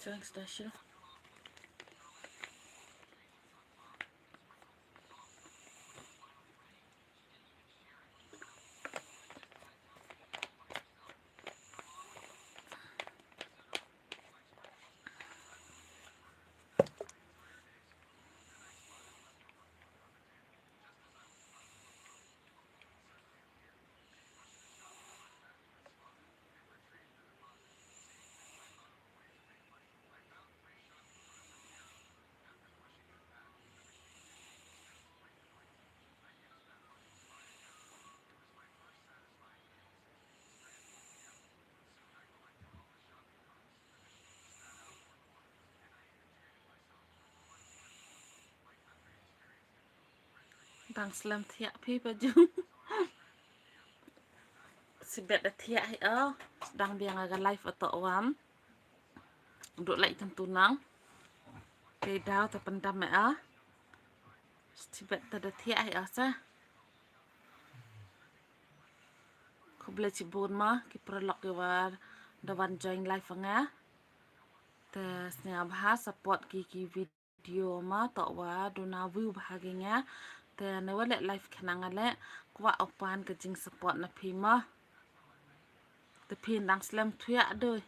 Thanks, Dasha. Đang slam thiệt people chứ. Si bet the thiệt hay đang biang aga live atau awam. Duduk lagi tentunang. Kay daw tapandam Si bet the thiệt hay sa. Ko boleh cibun mah ki perlok war dawan join live nga. Te snya bahas support ki video mah tok wa dona view bahaginya. Te ne wale live kenang ale kwa opan ke jing support na pi mah. Te pin dang slam thuya doi.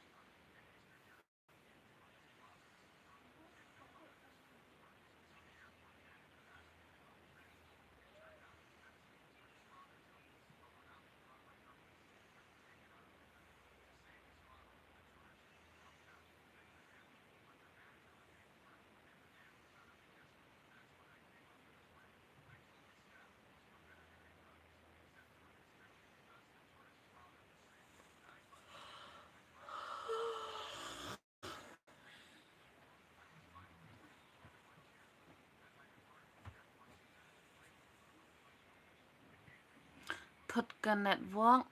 Thut kan network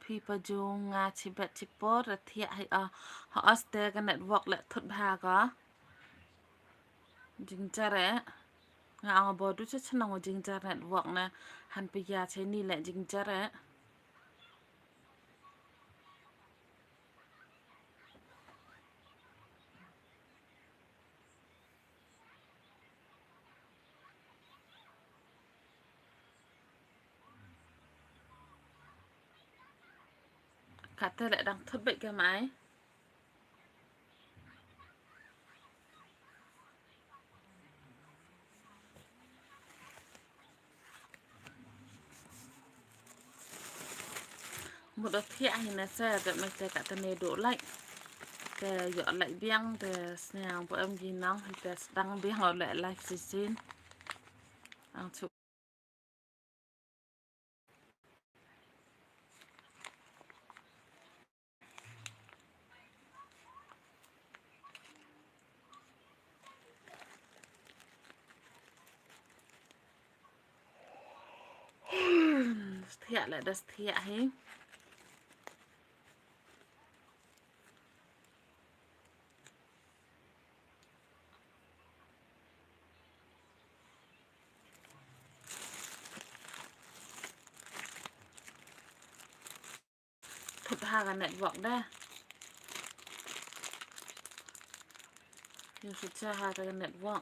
pi pajung nga chibet chipor thia hay ha aste kan network le thut bha ka jing chare nga ang bodu che chnang jing chare network na han pi ya che ni le jing chare ka te le dang thut bet ka mai một đợt thia hay là xe để mình sẽ cả tên này đổ lại để dọn lại biang để nhà của em gì nóng để đăng biang ở lại live gì xin ăn chụp thia lại đất thia hết thụt hà cái network đây nhưng thụt hà cái network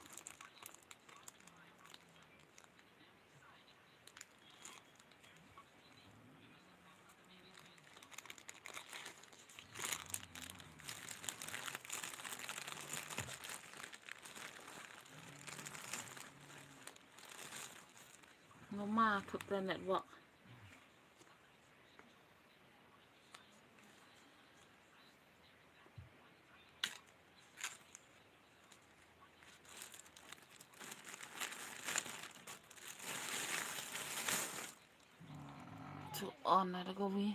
nó mà thụt cái network to on là có vi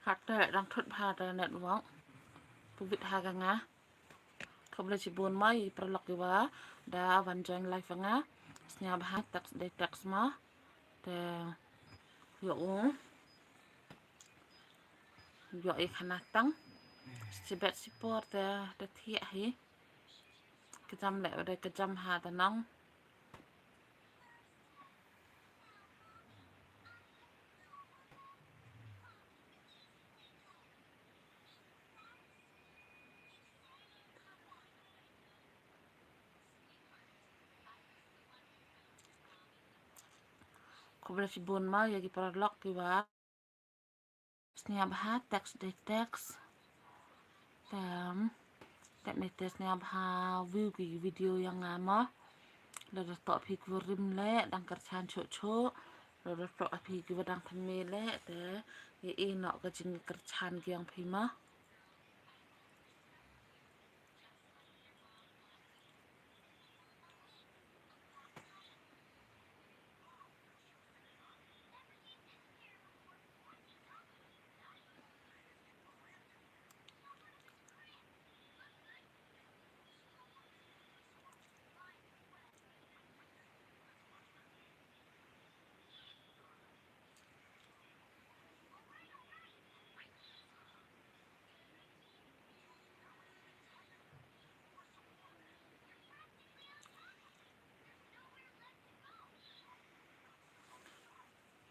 Kata đang thut pada net wang. Pubit haga nga. Kabla si bon mai perlok iwa da van join life nga. Snya bah tax de tax ma. Te yo yo ikanatang. Sibet sipor te tiak hi. Kejam lek udah kejam ha tenang. Kabla si bon mai ya perlok iwa. Snya bah tax de tax. Tek netes ni abha view ki video yang ngama. Lalu tok pi kurim le dang kerchan cok. Lalu tok pi kuwadang thame le te ye nok ka jing kerchan ki yang pi ma.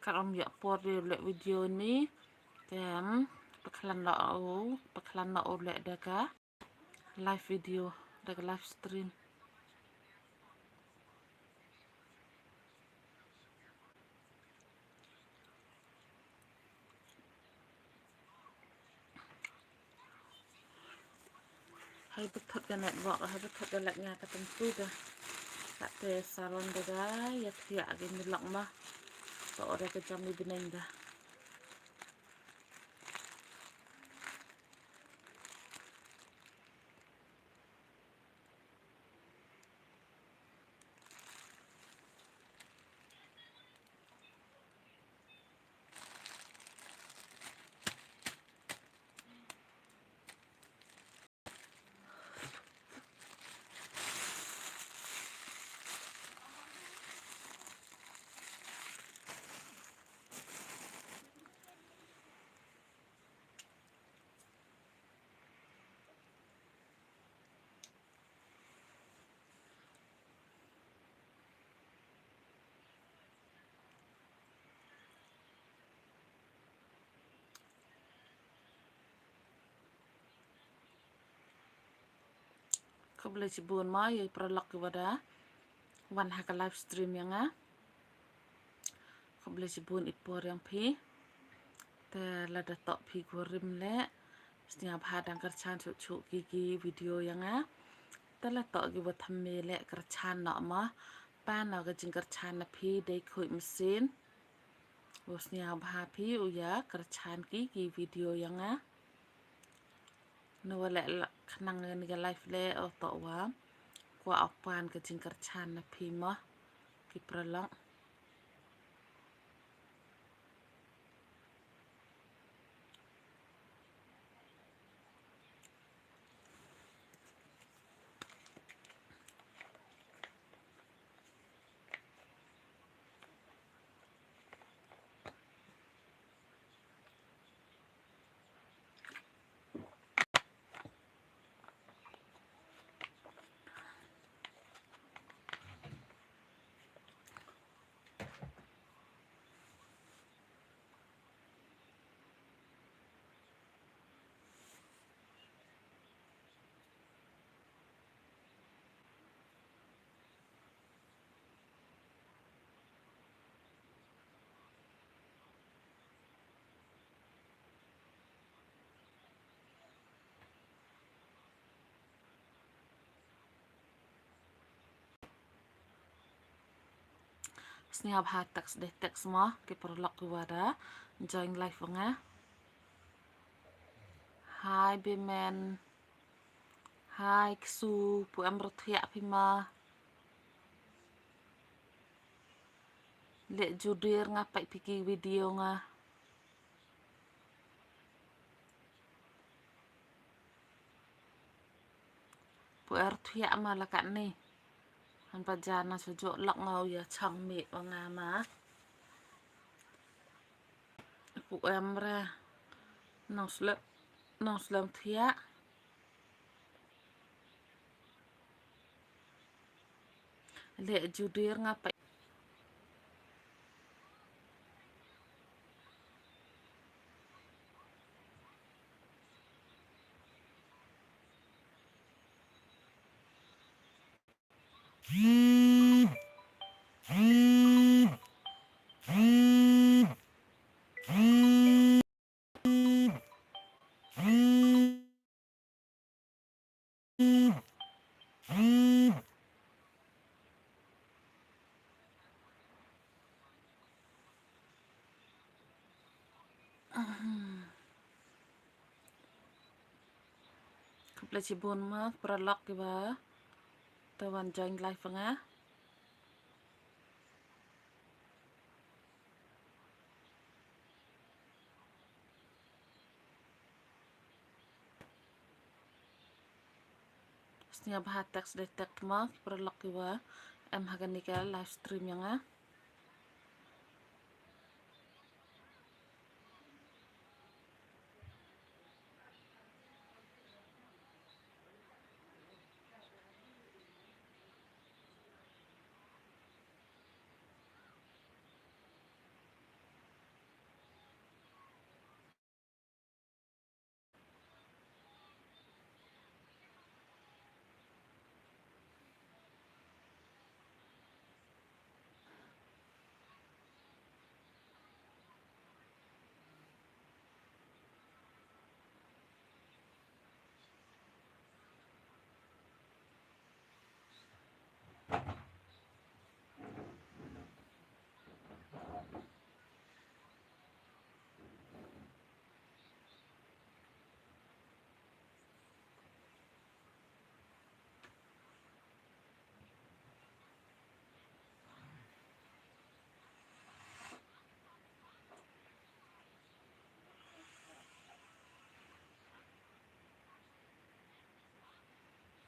Karam ya por le video ni. Tem paklan la o le daga live video daga live stream. Hai betul kan net walk hai betul kan lek nya ketentu dah. Tak te salon daga ya tiak agin lak mah. Tok ora kejam ni beneng dah. Kau boleh cibun ma ya perlok kepada wan haka live stream yang kau boleh cibun ipor yang pi te lada tok pi kurim le setiap hadang kerchan cuk gigi video yang te la tok gi buat thame le kerchan nak ma pan nak jing kerchan na pi dei khoi mesin usnya bha pi uya kerchan gigi video yang no le khnang ni ga live le o tok wa kwa apan ke jing kerchan na pi ma ki pralong. Setiap ha teks de teks ma ki perlok kuada join live nga. Hai Bimen. Hai Ksu pu amrothia pima. Lek judir ngapai piki video nga. puer thia ma la kan ni han pa jana sujo lak ngau ya chang mi wanga ma pu em ra nong slem thia le judir nga pa kuble ci bon ma pralak ki ba tawan join life nga snya bah teks de tek ma pralak ki ba em hagan ni ka live stream yang nga